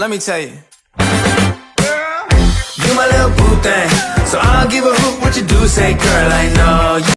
Let me tell you. You my little boo thing, so I'll give a hoot what you do say, girl. I know you.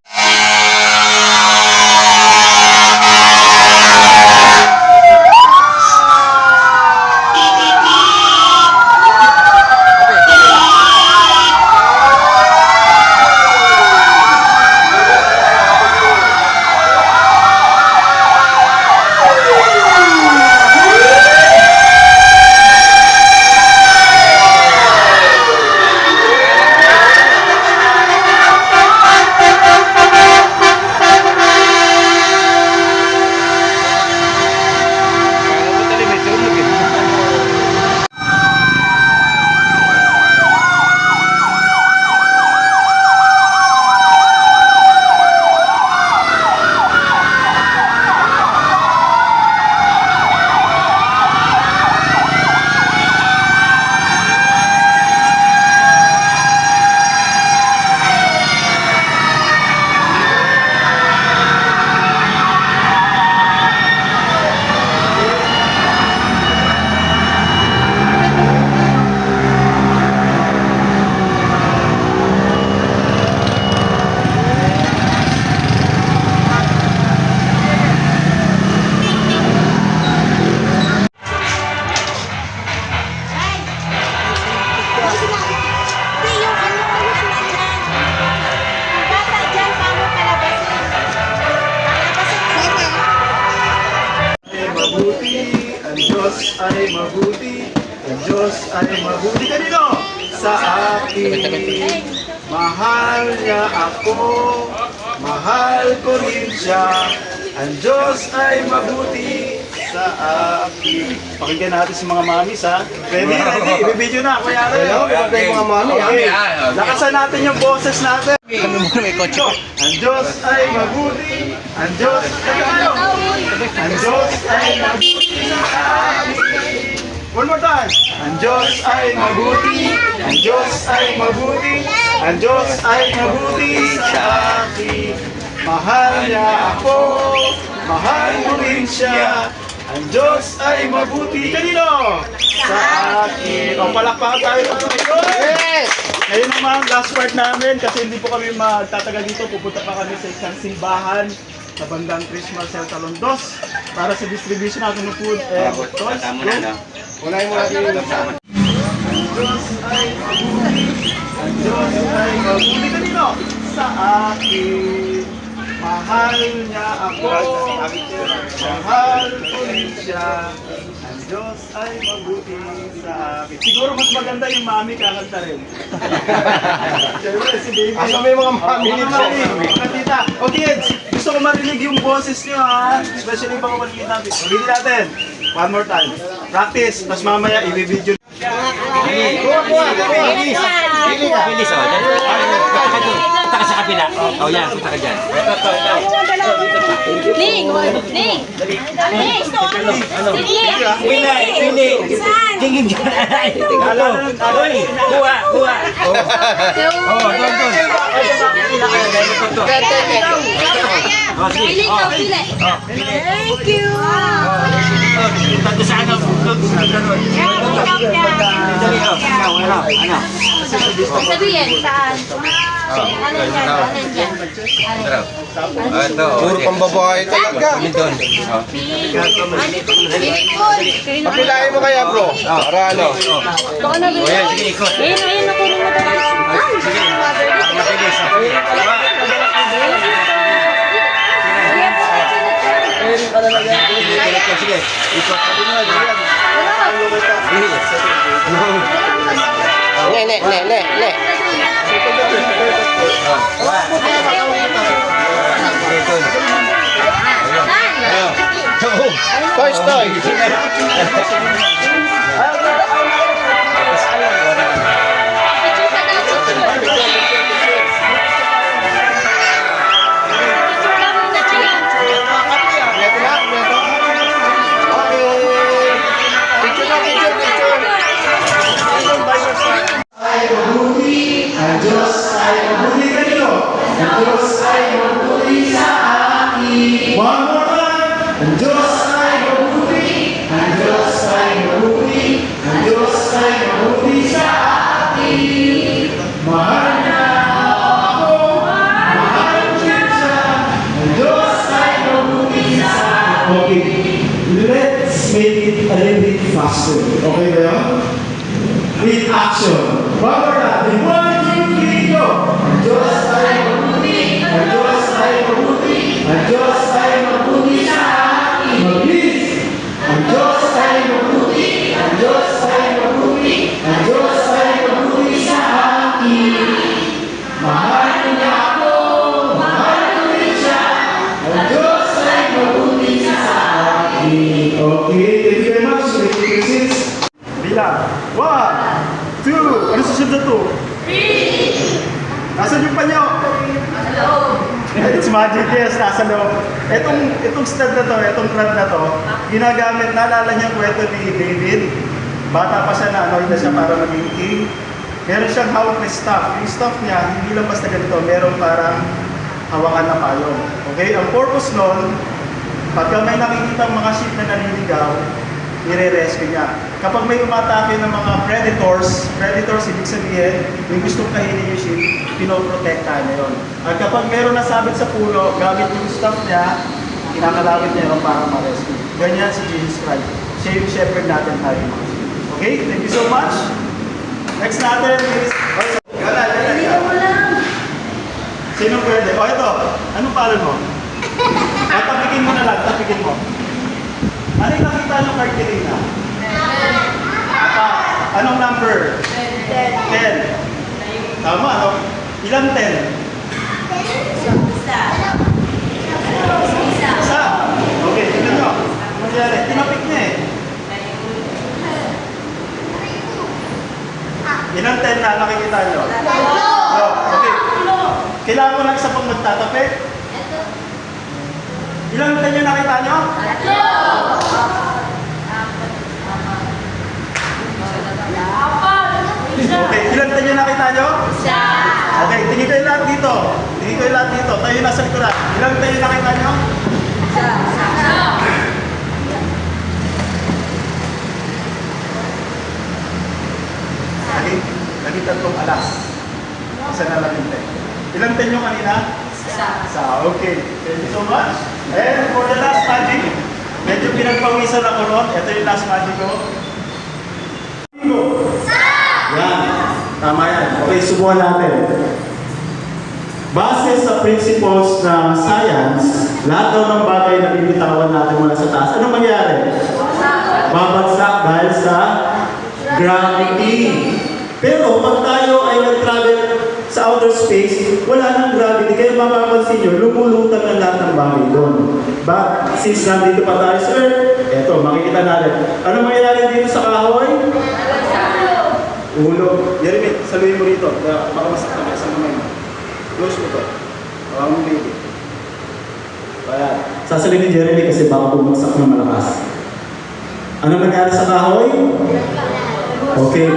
Ay mabuti, ang Diyos ay mabuti. Kanino? Sa akin. Mahal niya ako, mahal ko rin siya. Ang Diyos ay mabuti sa akin. Pakinggan natin si mga mamis, ha? Ready? Ibibidyo na. Kuya Hello, okay. Mga mami, okay. Lakasan natin yung boses natin. Ang Diyos ay mabuti. Ang Diyos ay mabuti. Ang Diyos ay mabuti sa akin. One more time. Ang Diyos ay mabuti. Ang Diyos ay mabuti. Ang Diyos ay mabuti sa akin. Mahal niya ako. Mahal ko rin siya. Ang Diyos ay mabuti. Kanino? Sa akin. O, palakpakan tayo ng Panginoon. Yes! Ngayon naman, last part namin kasi hindi po kami magtatagal dito. Pupunta pa kami sa isang simbahan sa bandang Christmas Cell Salon 2 para sa distribution natin ng food and toys. Unahin mo natin yung laman. Ang Diyos ay mabuti. Ang Diyos ay mabuti. Kanino? Sa akin. Mahal niya ako. Mahal ko rin siya. Ang Diyos ay mabuti sa akin. Siguro mas maganda yung mami kakanta rin. Siyempre si baby. Asa may mga mami nito? Mga tita. O kids, gusto ko marinig yung boses nyo, ha? Especially pag maliit natin. Pagili natin. One more time. Practice. Tapos mamaya i-video. Bilis, oh. Taka sa kabila. Oh, yan. Punta ka dyan. Ning! Ning! Pili. Tingin dyan. Kuha. Oh, doon. Pili ka, pili. Thank you! Tanto sa ano? Ano? Sabihin, saan? Alin dyan? Ito, puro pambabae talaga. Doon. Papilahin mo kaya bro? Para ano? Baka na ba? Sige, ikot. Ayun, nakunin mo talaga. Mabilis. Sige, ikot. Ne. Toy. Ang Diyos ay mabuti. Kanino? Ang Diyos ay mabuti sa akin. One more time. Ang Diyos ay mabuti. Ang Diyos ay mabuti. Ang make it a little bit faster. Okay ba yun? With action. One more time. 1, 2, 3, go! Ang Diyos ay mabuti. Ang Diyos ay mabuti. Ang Diyos ay mabuti sa akin. Mabilis! Ang Diyos ay mabuti. Ang Diyos ay mabuti. Ang Diyos ay mabuti sa akin. Mahal niya ako. Mahal ko rin siya. Ang Diyos ay mabuti sa akin. Okay, thank you very much. Thank you, Mrs. Bilang. 1, 2. Ano susunod na to? 3. Nasaan yung panyo? It's magic, yes, nasa loob. Itong stud na to, itong crab na to, ginagamit, naalala niya yung kwento ni David. Bata pa siya na anoid na siya para maging king. Meron siyang hawak na staff. Yung staff niya, hindi lang basta ganito, meron parang hawakan na payong. Okay, ang purpose nun, pagka may nakikita mga sheep na naniligaw, nire-rescue niya. Kapag may umatake ng mga predators ibig sabihin, yung gustong kainin yung sheep, pinoprotektahan niya yun. At kapag meron nasabit sa pulo, gamit yung staff niya, kinakalawit niya yun para ma-rescue. Ganyan si Jesus Christ. Siya yung shepherd natin tayo mga sheep. Okay, thank you so much. Next natin is... Gala. Sino pwede? O ito, anong pangalan mo? Tapikin mo na lang, tapikin mo. Ano yung nakita nyo card kanina? Anong number? 10. Tama, ano? Ilang 10? Isa. Okay, tignan nyo. Mangyari, tinapik niya eh. Ilang 10 na nakikita nyo? Okay. Kailangan ko lang isa pang magtatapik. Ilang 10 yung nakita nyo? Okay, ilan tayo yung nakita nyo? Okay, tingin kayo lahat dito. Tayo nasa likuran. Ilan tayo yung nakita nyo? Lagi tatlong alas. Isa na lang yung tayo. Ilan tayo nyo kanina? Okay. Thank you so much. And for the last magic, medyo pinagpawisan ako ron. Ito yung last magic ko. Yan. Tama yan. Okay, subukan natin. Base sa principles ng science, lahat daw ng bagay na bibitawan natin mula sa taas, anong mangyari? Babagsak dahil sa gravity. Pero pag tayo ay nag-travel sa outer space, wala nang gravity. Kaya mapapansin nyo, lumulutang ang lahat ng bagay doon. But since nandito pa tayo sa Earth, eto, makikita natin. Ano mangyayari dito sa kahoy? Ulo. Jeremy, saluhin mo rito. Baka masaktan ka sa kamay mo. Close mo to. Baka mong baby. Ayan. Sasaluhin ni Jeremy kasi baka bumagsak ng malakas. Ano nangyari sa kahoy? Okay.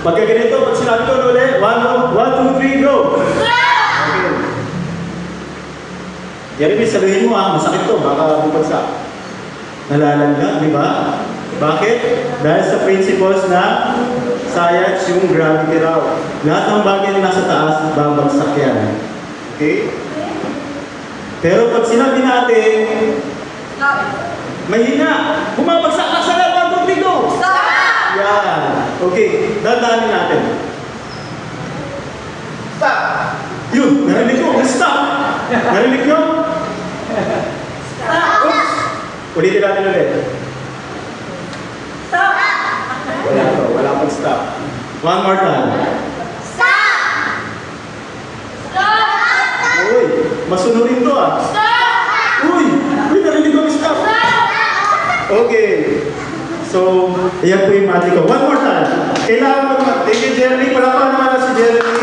Pagka ganito, pag sinabi ko ulit, 1, 2, 3, go! Okay. Jeremy, saluhin mo masakit to, baka bumagsak. Nalalangga, di ba? Bakit? Dahil sa principles na science, yung gravity raw. Lahat ng bagay na nasa taas, babagsak yan. Okay? Pero pag sinabi natin, mahina, bumabagsak ka sa lahat, 1, 2, 3, go! Yan. Okay, dandanin natin. Stop! Yun, narinig ko, stop! Narinig ko? Stop! Oops! Ulitin natin ulit. Stop! Wala pang stop. One more time. Stop! Stop! Uy, masunurin to Stop! Uy, narinig ko, stop! Okay. So, ayan po yung mati ko. One more time. Kailangan mo naman. Thank you, Jeremy. Wala pa naman na si Jeremy.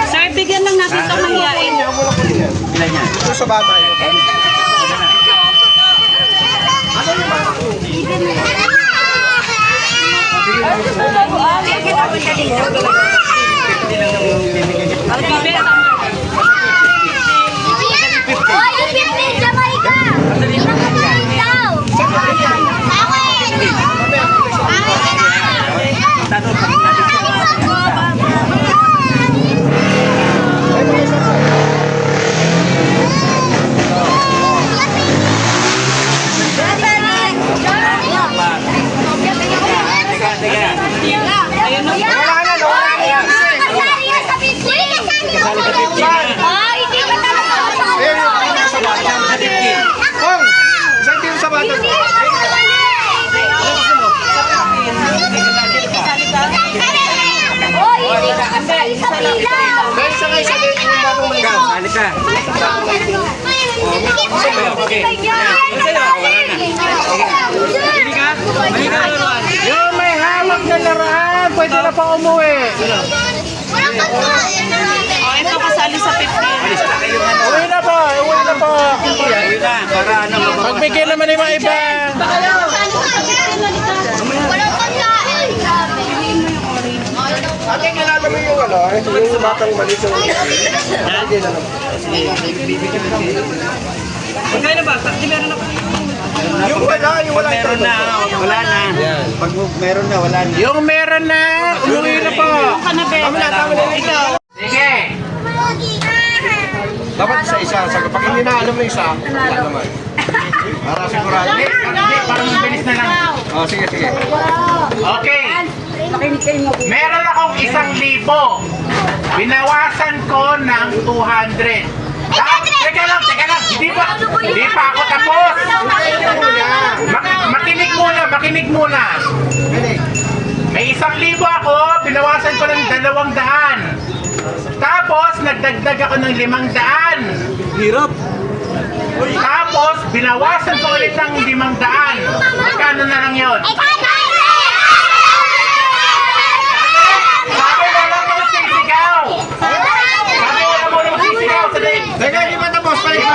Sir, bigyan lang natin ito mangyain. Ilan yan? Ito sa bata yun. Hoy, yung 15, Jamaica! Yung nakakain daw! Kong, isang kilo sa bata. Hoy, hindi ka kasali sa pila! Guys, sakay sa din yung bagong mga. Alis na. Yung may hawak na laruan, pwede na pa umuwi. Ito kasali sa 15. Alis na kayo nga. Uwi na po, uwi na po. Ayun na, para ano. Pagbigay naman yung mga iba. Walang pagkain! Ate, kilala mo yung ano, yung batang mali sa mga. Magkano ba? Pag meron na. Yung wala ito. Meron na, wala na. Pag meron na, wala na. Yung meron na, umuwi na po. Tama na. Sige. Dapat isa. Pag hindi na alam mo isa, wala naman. Para sigurado. Hindi, parang mabilis na lang. Oh, sige. Okay. Meron akong 1,000. Binawasan ko ng 200. Teka lang. Hindi pa ako tapos. Makinig muna. May 1,000 ako, binawasan ko ng 200. Tapos, nagdagdag ako ng 500. Hirap. Tapos, binawasan ko ulit ng 500. Magkano na lang yun? Sabi mo lang mo sisigaw! Teka, di ba tapos? Balik.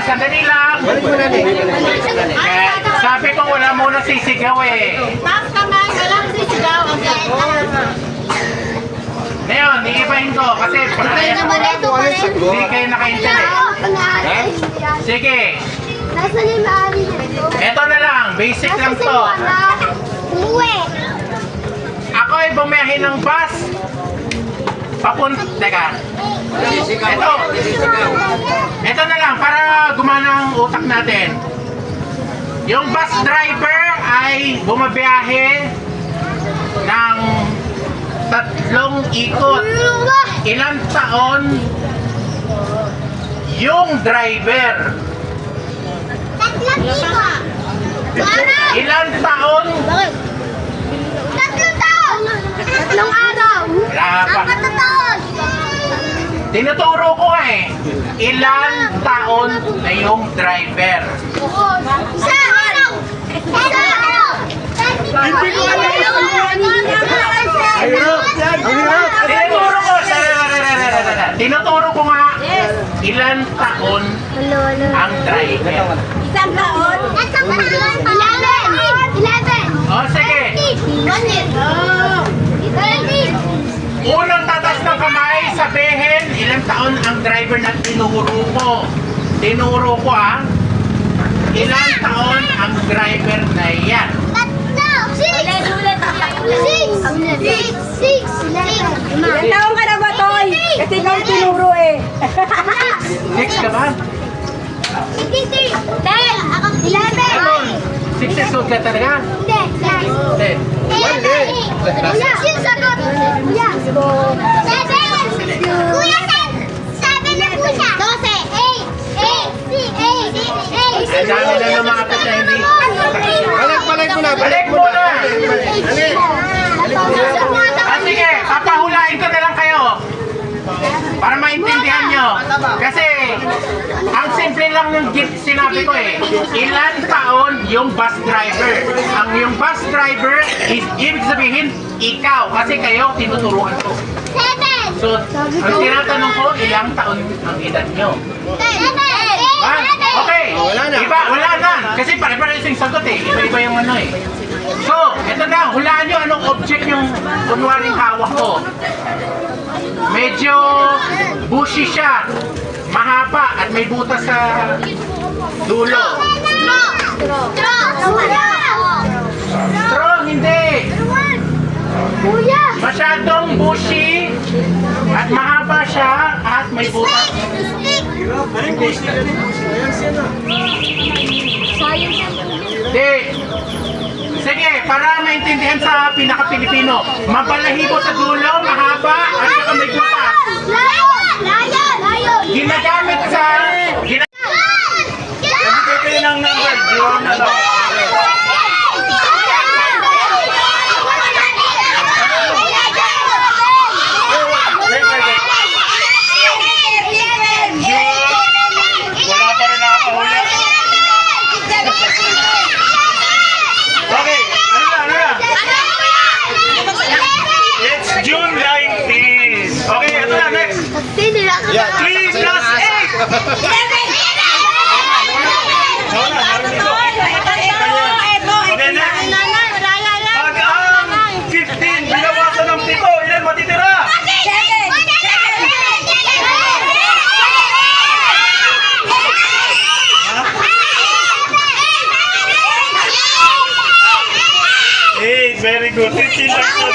Sandali lang. Balik mo na din. Eh, sabi ko wala muna sisigaw eh. Taas kamay, walang sisigaw. Ngayon, iibahin ko kasi hindi kayo nakaintindi. Sige, Nasa ni Mari nito? eto na lang, basic lang to. Uwe! Ako ay bumiyahe ng bus. Teka. Ito na lang, para gumana ang utak natin. Yung bus driver ay bumabiyahe ng 3 ikot. Ilang taon yung driver? Tatlong iba! Ilang taon? Tatlong taon! Tatlong araw! Wala pa. Apat na taon! Tinuturo ko eh. Ilang taon na yung driver? Sa araw! Sa araw! Hindi ko alam! Tinuturo ko. Tinuturo ko nga. Ilang taon ang driver? Isang taon? 11! 11! O sige. 1 year! 20! Unang tatas ng kamay, sabihin ilang taon ang driver na tinuro ko. Tinuro ko ah. Ilang taon ang driver na yan? Tatlo! 6! Ilang taon ka na ba, Toy? Kasi ikaw tinuro eh. 6 ka ba? 10! 11! 6 years old ka talaga? Hindi! 10. Kuya! Yung sagot! Kuya! 7! Kuya, 7 na po siya! 12! 8! Ang dami na lumakapit na hindi. Balik mo na. Balik mo na! Ah, sige, papahulain ko na lang kayo. Para maintindihan nyo. Kasi, ang simple lang ng sinabi ko eh. Ilan taon yung bus driver? Ang yung bus driver is, ibig sabihin, ikaw. Kasi kayo, tinuturuan ko. 7! So, ang tinatanong ko, ilang taon ang edad nyo? 7! Ha? Okay. Wala na. Iba, wala na. Kasi pare-pares yung sagot eh. Iba-iba yung ano eh. So, ito na, hulaan nyo anong object yung kunwaring hawak ko. Medyo bushy siya, mahaba at may butas sa dulo. Straw, hindi. Masyadong bushy at mahaba siya at may butas. Hindi. Sige, para maintindihan sa pinaka-Pilipino. Mabalahibo sa dulo, mahaba at saka may butas. Ginagamit sa... Nabigay kayo ng number, John. Ano? Wala pa rin nakakahuli. Okay, ano na? It's June 19. Okay, ito na, next. 3 plus 8. Okay, next. Pag ang 15 binawasan ng 7, ilan matitira? Hey, very good. 15 lang po.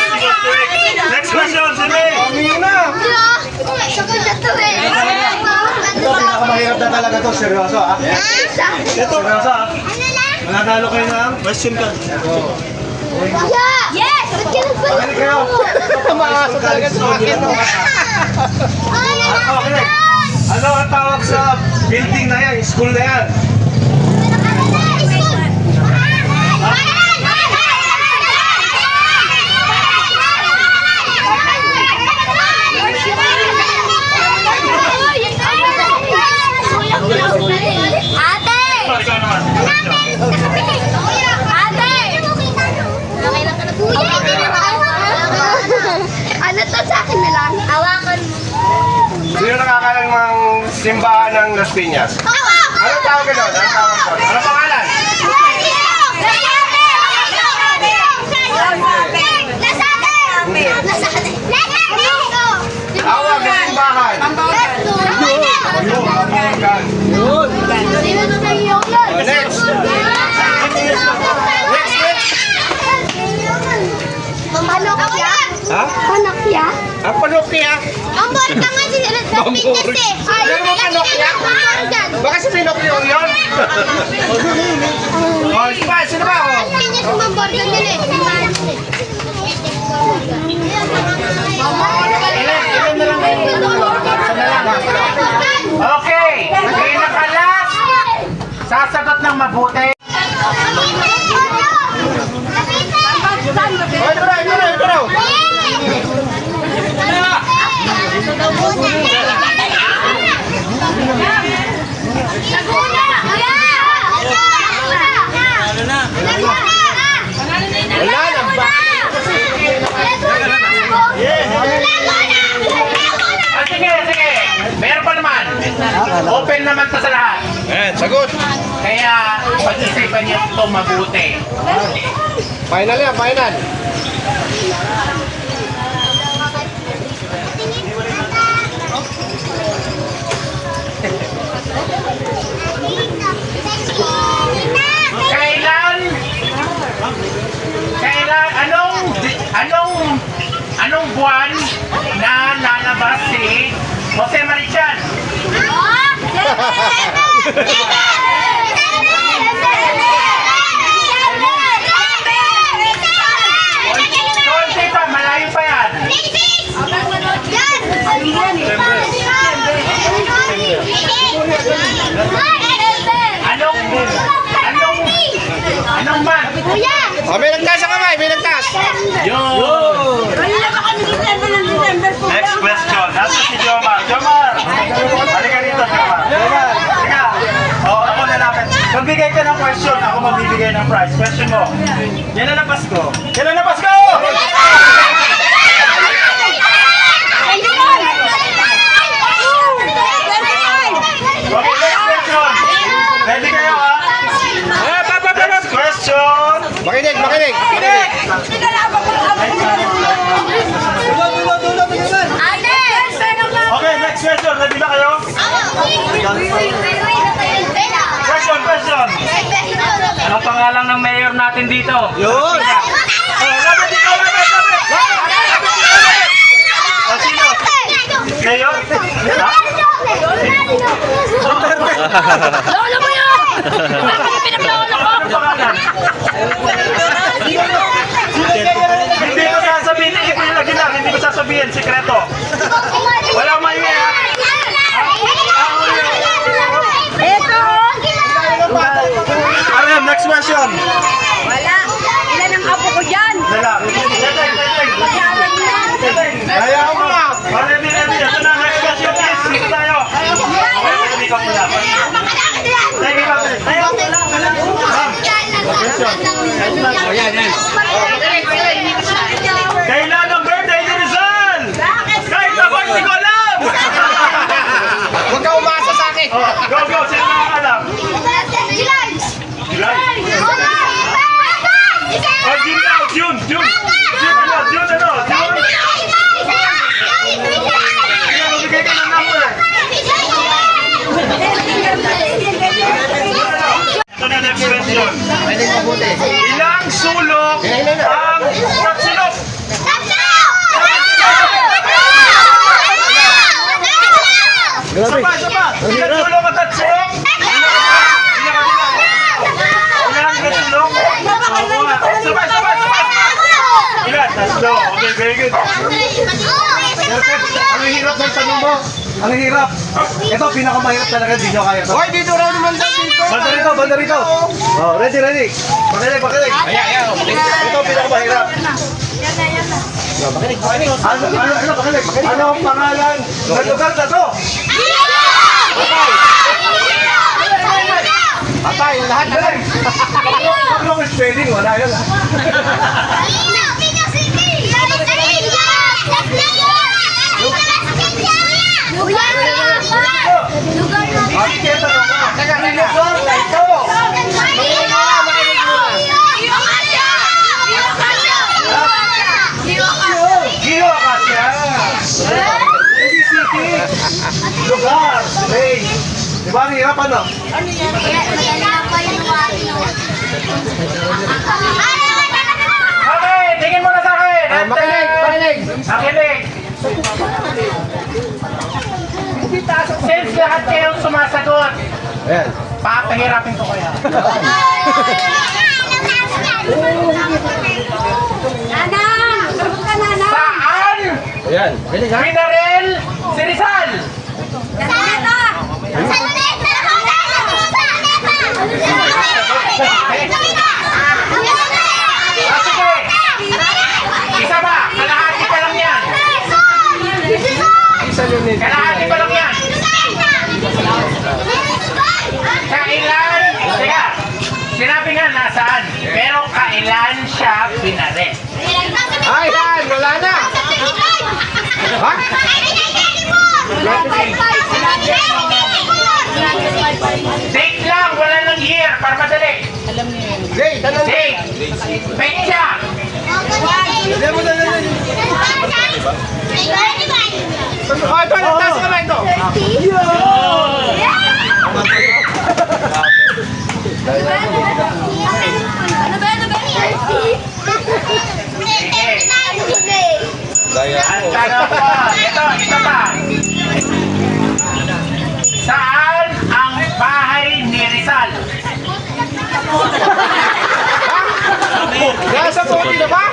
Next question, Sine. Ito, pinakamahirap na talaga to. Seryoso, ah. Ito, seryoso ah. Mananalo kayo ng question card. Yes! Bakit kayo? Tumakas talaga sa akin. Okay. Ano ang tawag sa building na yan? School na yan? Ate! Ikaw naman. Ate! Ano to sa akin na lang? Hawakan mo. Sino nakakalang ng simbahan ng Las Piñas? Ano tawag ka doon? Ano tawag doon? Ano pangalan? Tawag ng simbahan. Next. Panokya? Ha? Panokya? Ang panokya? Ang borda nga si Las Piñas eh. Ano mo panokya? Baka si Pinocchio yun? Oh, sino ba? Las Piñas yung mga borda nila eh. Okay, pinakalas. Sasagot ng mabuti. Oh, ito raw. Wala na ba? Sige. Meron pa naman. Open naman to sa lahat. Sagot. Kaya pag-isipan niyo ito mabuti. Final yan, final. Anong buwan na lalabas si Jose Marichan? Konti pa, malayo pa yan. Anong man? Oh, may nagtaas ang kamay, may nagtaas. Yun! Next question. Nasa si Jomar. Jomar! Halika dito, Jomar. Halika. Oh, ako na namin. Magbigay ka ng question, ako magbibigay ng prize. Question mo. Kailan na Pasko? Kailan na Pasko? Okay, next question. Ready kayo ha? Next question. Makinig. natin dito. Yun! Lapit dito, lapit! O, sino? Leo? Lolo mo yun! Pinaglolo ko! Ano pangalan? Hindi ko sasabihin, hindi ko sasabihin, sikreto. Wala maingay ha? Ito! Aram, next question. Wala! Ilan ang apo ko dyan? Lalaki. Pagkawan na! Kaya mo na. Ready. Ito na, next question please. Dito tayo. Ready ka muna. Ready ka muna. Tayo. Question. O yan, yan. Kailan ang birthday ni Rizal? Kahit ako hindi ko alam. Huwag ka umasa sa akin. Go. Sino na alam? July. Oh, June daw. June. June ano? Bigay ka ng number. Ito na next question. Ilang sulok ang kapsilok? Sapa. Ilang sulok ang kapsilok? Ilang kapsilok? Sapa. Ilan? Tatlo. Okay, very good. Ang hirap ng tanong mo. Ang hirap. Ito, pinakamahirap talaga. Hindi nyo kaya to. Hoy, dito raw naman dito. Banda rito. Oh, ready. Pakilig. Ayan. Ito, pinakamahirap. Pakilig. Ano ang pangalan ng lugar na to? Patay, lahat na lang. Ano ang spelling? Wala yan. Bakit tanong ka? Lugar na ito. Gio Acacia. City City. Lugar. Hey. Di ba ang hirap ano? Okay, tingin mo na sa akin. Makinig. Makinig. Since lahat kayong sumasagot, Ayan. papahirapin ko kaya. Nana! Sagot ka, Nana! Saan Ayan. binaril si Rizal? Nana! Sige. Isa ba? Kalahati pa lang yan. Kalahati pa lang yan. Kailan? Teka. Sinabi nga nasaan. Pero kailan siya binaril? Ay, Dan! Wala na! Ha? Date lang, wala ng year. Para madali. Jay, tanong. Date. Petsa. Oh, ito, nagtaas ka ba ito? Ang tanong ko, ito, isa pa. Saan ang bahay ni Rizal? Nasa Saudi na ba?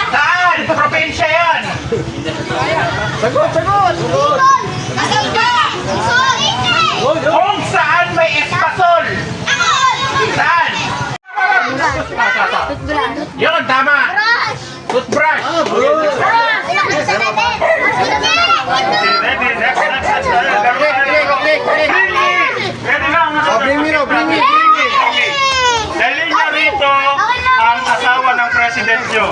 Saan? Probinsya yan. Sagot! Kung saan may espasol. Saan? Yun, tama. Toothbrush. Ready. Next. Ready lang. Bring me. Dali niyo rito ang asawa ng president nyo.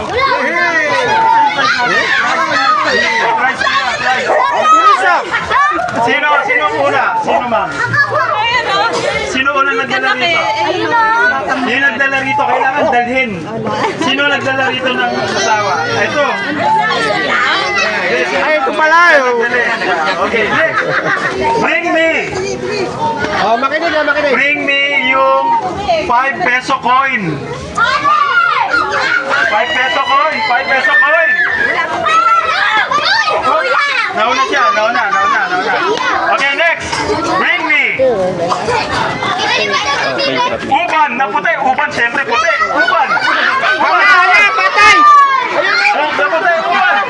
Sino una? Sino ma'am? Sino una nagdala rito? Yung nagdala rito, kailangan dalhin. Sino nagdala rito ng asawa? Ito. Ay, ito pala. Okay, next. Bring me. Oh, makinig na, makinig. Bring me yung 5 peso coin. 5 peso coin. 5 peso coin. Nauna siya. Nauna. Okay, next. Bring me. Uban. Na puti. Uban, siyempre puti. Uban. Patay! Na puti. Uban.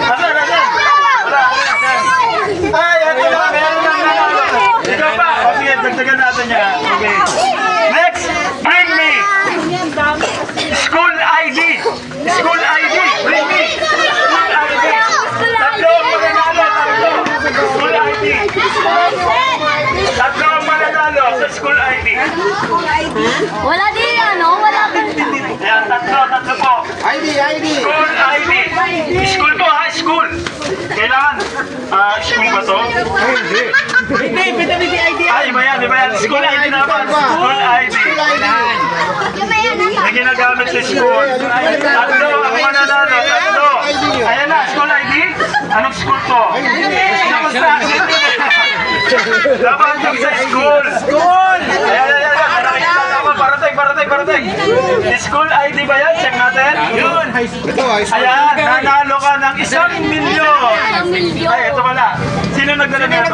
Asan? Wala. Ay, ito na. Meron na. Ikaw pa. O sige, dagdagan natin yan. Okay. Next. Bring me. School ID. School ID. Bring me. School ID. Tatlo ang mananalo. School ID. Tatlo ang mananalo sa school ID. Wala din ano, wala kang... Yan, tatlo po. ID. School ID. School to ha, school. Kailangan, school ba to? Hindi, ID. Ay, iba yan. School ID naman. School ID. Na ginagamit sa school. Tatlo ang mananalo. Tatlo. Ayan na, school ID. Anong school to? Dapat yung sa school. School! Ayan. Nakikita ako. Parating. School ID ba yan? Check natin. Yun. Ayan, nanalo ka ng 1 milyon. Ay, ito pala. Sino nagdala nito?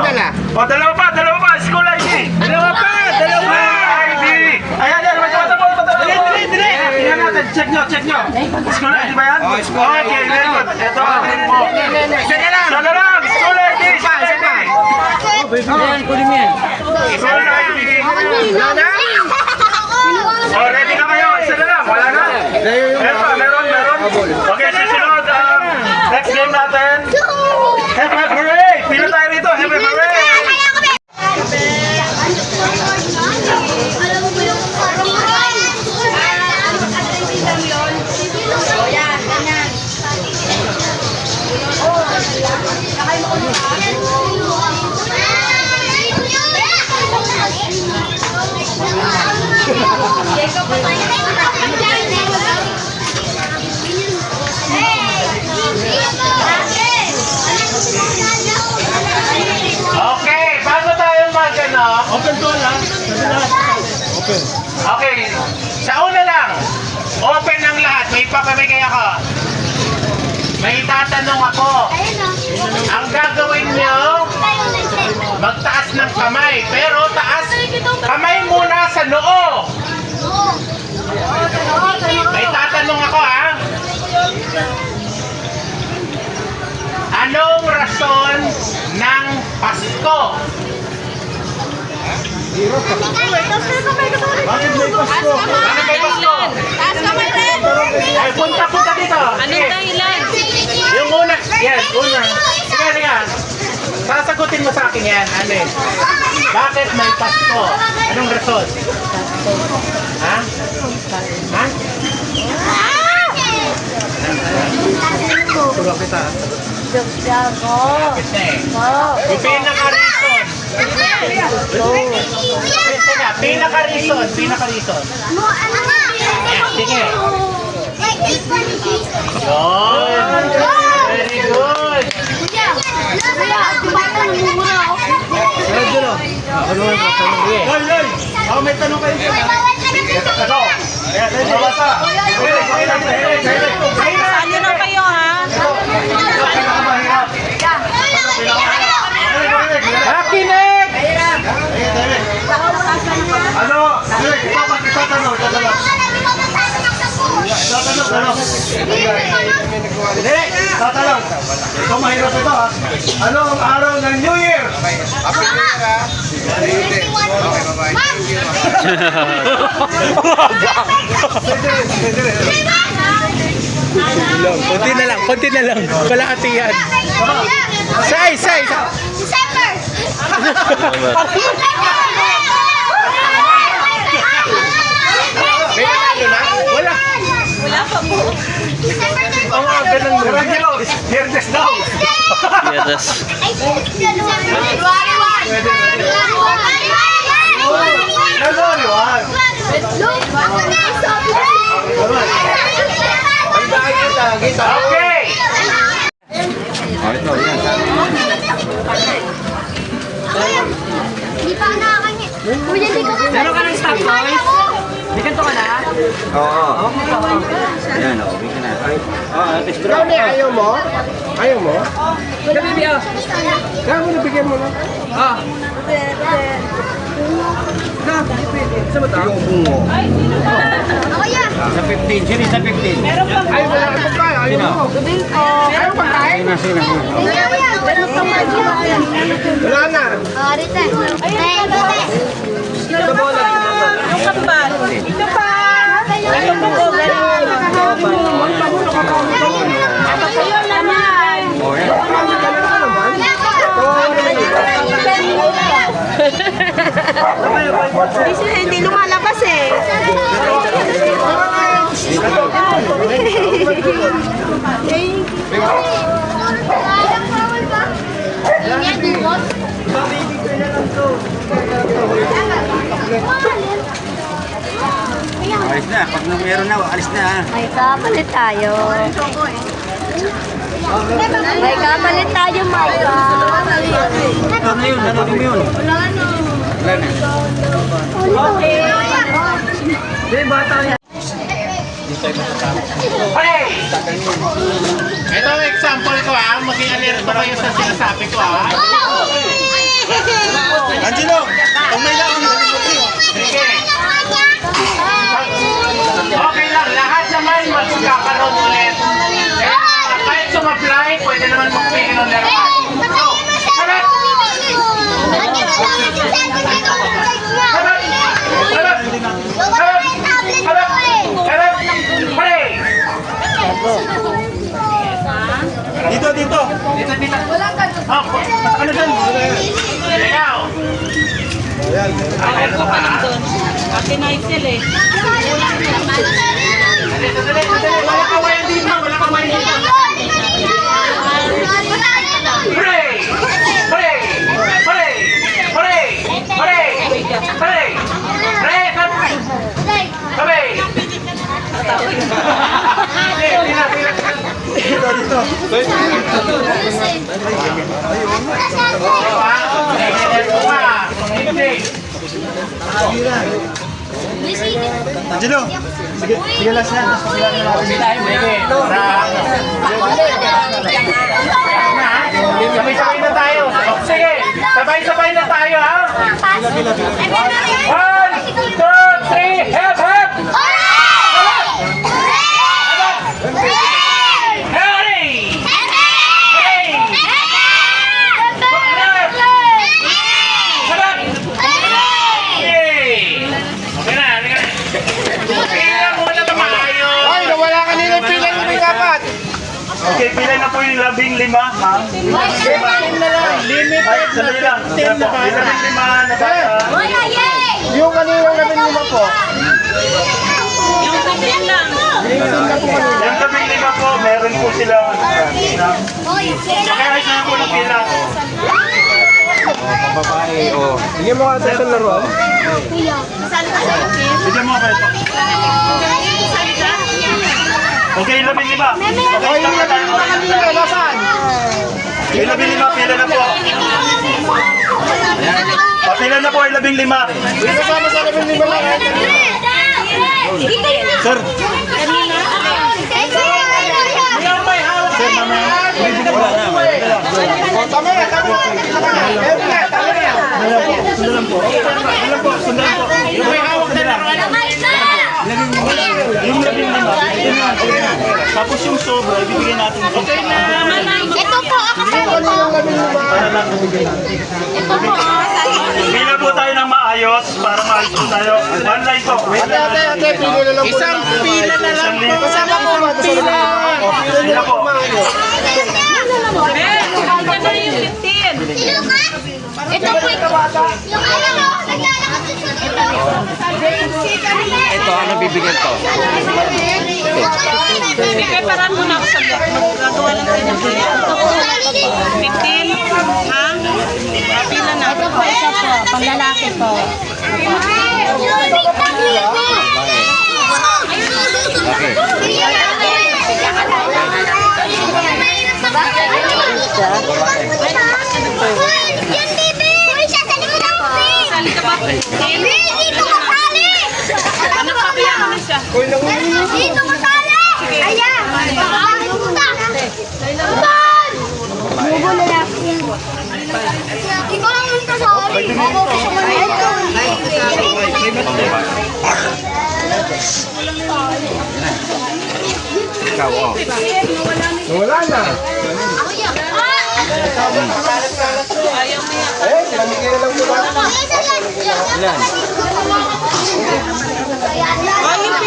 O, dalawa pa. School ID. Dalawa pa. ID. Ayan. Dali. Tingnan natin. Check nyo. School ID ba yan? Okay, very good. Ito, atin mo. Sana lang. School ID. School ID. Oh, ready na kayo? Isa na lang. Wala na. Meron. Okay, susunod. Next game natin. Happy Hooray! Pila tayo rito. Happy Hooray! Okay, bago tayo mag-ano, open to lang. Okay, sa una lang, open ang lahat. May papamigay ako. May tatanong ako. Ang gagawin nyo, magtaas ng kamay. Pero taas kamay muna sa noo. May tatanong ako ha. Anong rason ng Pasko? Bakit may Pasko? Ano may Pasko? Ay, punta dito. Anong dahilan? Yung una. Sige. Sasagutin mo sa akin yan, Ale. Bakit may Pasko? Anong rason? Ha? Yung pinaka-reason. Pinaka-reason. Sige. Yun. Very good. Loy. Ako may tanong kayo. Ito. Ayan, basta. Ano na kayo ha? Hakinig! Ano? Tatanong. Ito mahirap ito ha. Ano ang araw ng New Year? Happy New Year ha. Konti na lang. Kalahatian. Say. December! May nanalo na? Wala. Wala pa po. December 31. Ang aga ng Rangelo, Viernes daw. Ang dahil kita. Okay. ito, yan. Hindi pa nakakanya. Kuya, di ka kasi. Meron ka ng stock toys? May ganito ka na? Oo. Yan, o. Bigyan na. Ay, test draw. Ayaw mo? Ayaw mo? Gabi, oh. Kaya mo nabigyan mo na. Ah. Yung bungo. Ako yan. Sa 15. Sino sa 15? Ayaw mo na ang pagkain. Ayaw mo. Ayaw mo pagkain? Sino? Ako yan. Wala na. Rite. Rite. Yung kambal. Ito pa. Ayun po, galing. Ayun naman. O, yan. Hindi lumalabas eh. Yan, di ba? Alis na. Pag meron na, alis na ha. May kapalit tayo. May kapalit tayo, Micah. Ano yun? Ano yun? Wala na. Hey! Ito ang example ko ha. Maging alerto kayo sa sinasabi ko ha. Angelo, kung may lang, Sige. Okay lang. Lahat naman magkakaroon ulit. Kaya kahit sumapply, pwede naman magpili ng laruan. So, harap! Harap! Play! dito. Dito. Oh, ano dyan? Ikaw. Ayan ko pa. Ate Naisel eh. Dali. Wala ka wayan dito. Pray! Angelo, sige last na. Sabay-sabay na tayo. Sige, sabay-sabay na tayo ha. 1, 2, 3, hep! Hey! Okay na. Pila muna na maayos. Ay, nawala kanina yung pila yung dapat. Okay, pila na po yung 15, ma'am. Limit. Ay, sandali lang. Yung 15 na bata. Yung kanina namin lima po. Yung kapit lang. Yung 15 po, meron po sila. Pakiayos na po ng pila. Babae, o. Bigyan mo ka sa laro. Bigyan mo ako ito. Okay, 15. Okay, lang na tayo. Nasaan? Yung 15, pila na po. Pila na po, 15. Kasama sa labing lima lang. Sir, Tama na, tama na. Yung may hawak na laruan. yung 15. Tapos yung sobra, ibibigay natin. Okay na. Ito po, ako sa ito. Para lang ibigay natin. Pila po tayo ng maayos para maayos po tayo. One line po. Wait lang. Ate, pili na lang po. Isang pila na lang po. Kasama po ba? Pila. Pila po. Ito po, ito. Yung ano mo, naglalakad sa Ito, ano bibigyan to? Bigay para muna ako sa gagawa lang tayo ng pila. Ito po, 15. Ha? Pila na. Ito po, isa po. Panglalaki po. Okay. Bakit? Yan, baby! Uy, siya sa likod ng pin! Sali ka ba? Baby, dito ka sali! Ano kapiya mo na siya? Dito ka sali! Ayan! Puta! Ban! Bubo na lang. Ikaw lang yung kasali. Ako gusto mo na ito. Ikaw, oh. Wala na. Ako yan. Ayaw mo yan. Pinamigyan lang muna. Ilan?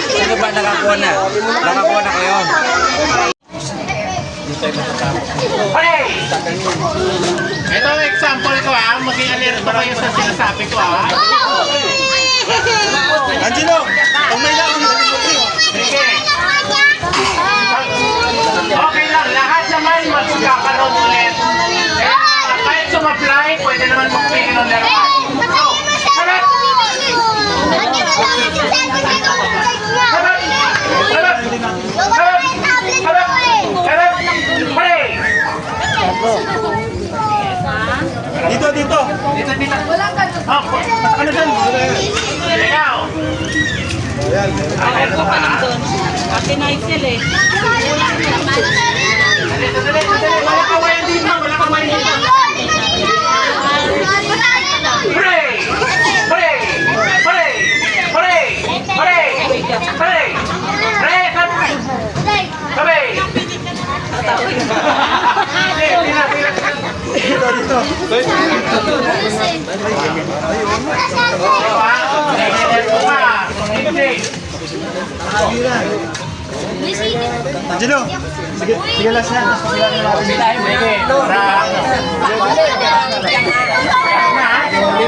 Sino ba nakakuha na? Nakakuha na kayo? Hey! Ito ang example ko ha. Maging alert ba kayo sa sinasabi ko ha? Angelo, kung may lang, Sige. Okay lang. Lahat naman magkakaroon ulit. Kahit sumapply, pwede naman magpili ng laruan. So, harap! Harap! Harap! Harap! Harap! Harap! Play! dito. Dito. Oh, ano dyan? Ikaw! Ayaw ko pa lang doon. Ate Naisel eh. Dali. Wala kawayan dito. Pray! Pray! Pray! Pray! Pray! Pray! Pray! Sabi! Dito. Angelo, sige last na.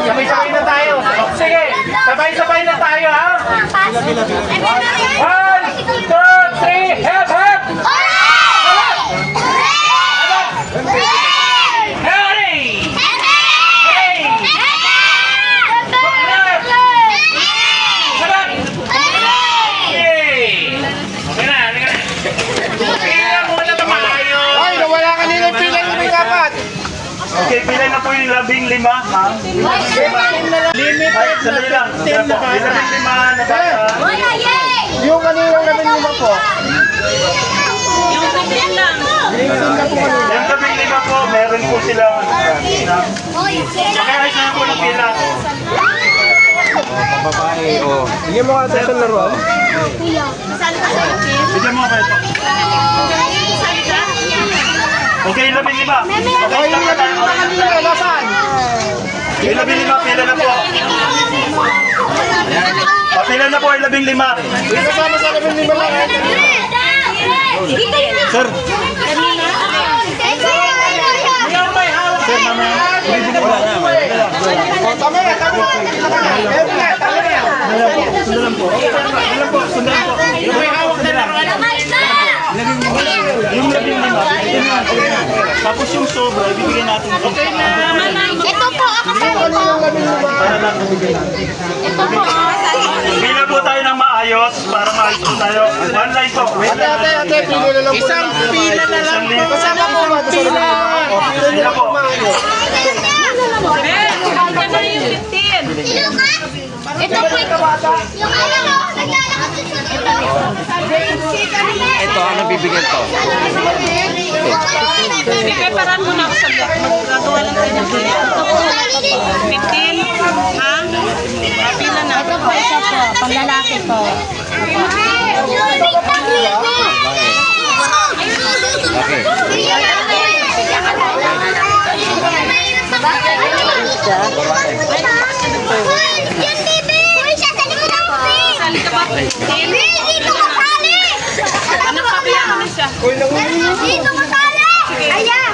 Sabay-sabay na tayo. Sige, sabay-sabay na tayo ha. 1, 2, 3, help! Hurry! Okay, pila na po yung 15, ma'am. Limit. Ay, sandali lang. 15 na bata. Yung kaninang 15 po. Yung pipin lang. Yung 15 po, meron po sila. Pakayos na po ng pila. Babae, oh. Bigyan mo ka sa laro. Bigyan mo kayo. Okay, 15. Okay, tama tayo. Nasaan? Yung 15, pila na po. Papila na po yung 15. Kasama sa 15 lang. Sir, Tama na. sundan po. Yung may hawak na laruan. Yung 15, tapos yung sobra, ibibigay natin ito. Ito po, ako sa ito. Para lang ibigay natin. Pila po tayo ng maayos para maayos po tayo. One line po. Wait lang. Ate, pili na lang po. Isang pila na lang po. Kasama po ba? Pila. Pila po. Ito na yung 15. Sino ka? Ito po, yung ano mo, naglalakad Ito, ano bibigyan to? Ipeparan mo na ako sa block. Magagawa lang tayo ng kaya. 15? Ha? Pila na. Ito po, isa po, pang lalaki po. Okay. Yan, baby! Uy, siya sa likod ng pin! Sali ka ba? Baby, dito ka sali! Ano kapiya mo na siya? Dito ka sali! Ayan!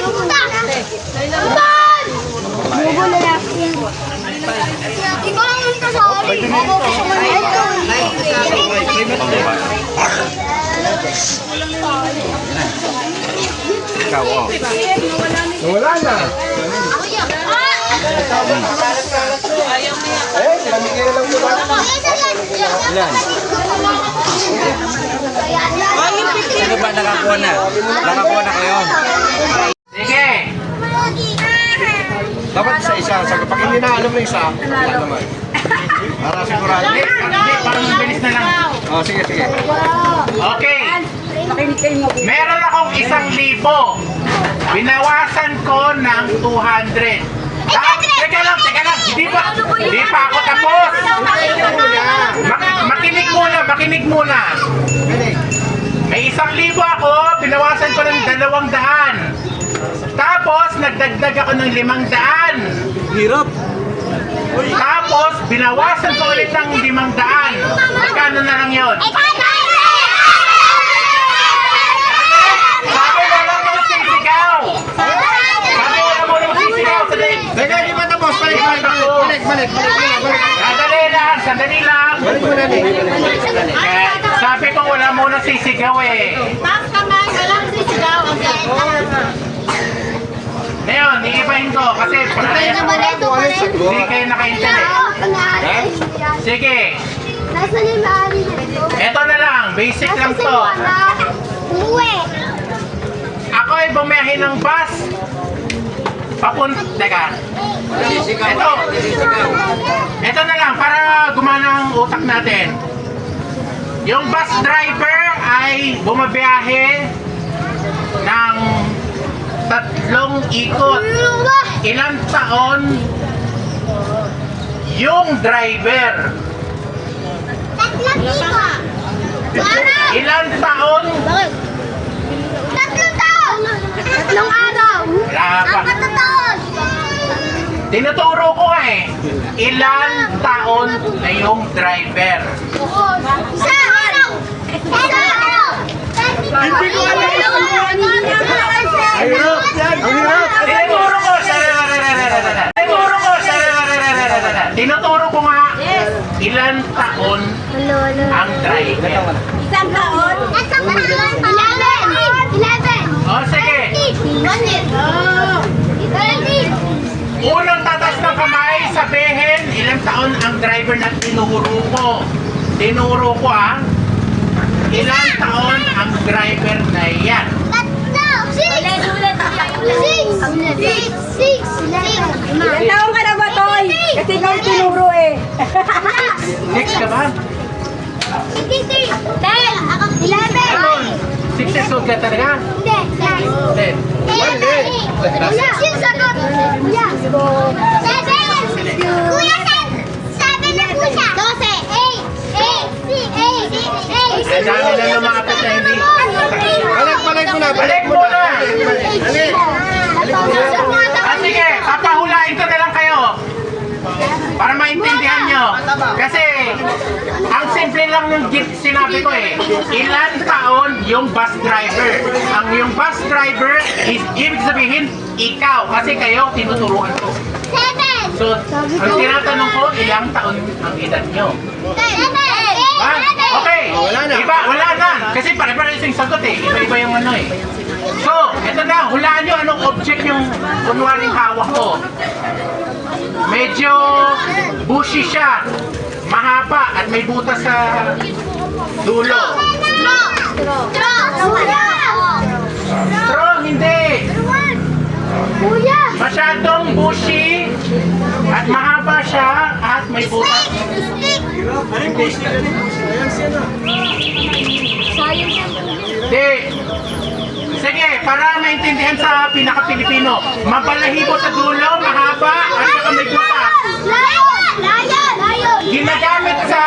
Puta! Ban! Bubo na lang. Ikaw lang yung kasali. Ako gusto mo na ito. Ikaw, oh. Wala na. Ako yan. Ayaw mo yan. Pinamigyan lang muna. Ilan? Yung 15. Sino ba nakakuha na. Nakakuha na kayo. Sige. Dapat isa-isa. Pag hindi na alam mo isa, wala naman. Para sigurado. Hindi, parang mabilis na lang. Oh, sige, sige. Okay. Meron akong 1,000. Binawasan ko ng 200. Ah, teka lang. Hindi pa ako tapos. Makinig muna. May 1,000 ako, binawasan ko ng 200. Tapos, nagdagdag ako ng 500. Hirap. Tapos, binawasan ko ulit ng 500. Magkano na lang yun? Sabi wala mo sisigaw! Sabi wala mo sisigaw! Teka, di ba tapos? Balik. Sandali lang! Balik mo na, Nick. Eh, sabi ko wala mo na sisigaw eh. Taas kamay, walang sisigaw. Ngayon, iibahin ko kasi hindi kayo naka-internet. Sige, Nasa na yung maaari nito? eto na lang, basic lang to. Uwe. Ako ay bumiyahe ng bus. Teka. Ito na lang, para gumana ang utak natin. Yung bus driver ay bumabiyahe ng 3 ikot. Ilang taon yung driver? Tatlong ikot. Ilang taon? Tatlong taon. Tatlong araw. Wala pa. 4 na taon. Tinuturo ko eh. Ilang taon na yung driver? Isa araw. Isa araw. Hindi ko alam. Ang hirap. Ang hirap. Tinuturo ko. Tinuturo ko nga. Ilang taon ang driver? Isang taon. Isang taon. 11. O sige. 1 year. 20. Unang tatas ng kamay, sabihin ilang taon ang driver na tinuro ko. Tinuro ko ah. Ilang taon ang driver na yan? Tatlo. 6. Ilang taon ka na ba, Toy? Kasi ikaw tinuro eh. Next ka ba? 10. 11. 6 years old ka talaga? Hindi. 10. Kuya, yung sagot. Kuya. 7. Kuya, 7 na po siya. 12. 8. Ang dami na lumapit na hindi. Balik mo na. Balik mo na! Ah, sige, papahulain ko na lang kayo. Para maintindihan nyo. Kasi, ang simple lang ng sinabi ko eh. Ilan taon yung bus driver? Ang yung bus driver is, ibig sabihin, ikaw. Kasi kayo, tinuturuan ko. 7. So, ang tinatanong ko, ilang taon ang edad nyo? Ha? Okay. Wala na. Kasi pare-pare yung sagot eh. Iba-iba yung ano eh. So, eto na. Hulaan nyo anong object yung kunwaring hawak ko. Medyo bushy siya. Mahaba at may butas sa dulo. Straw, hindi. Kuya. Masyadong bushy at mahaba siya at may butas. Hindi. Sige, para maintindihan sa pinaka-Pilipino. Mabalahibo sa dulo, mahaba, at saka may butas. Lion. Ginagamit sa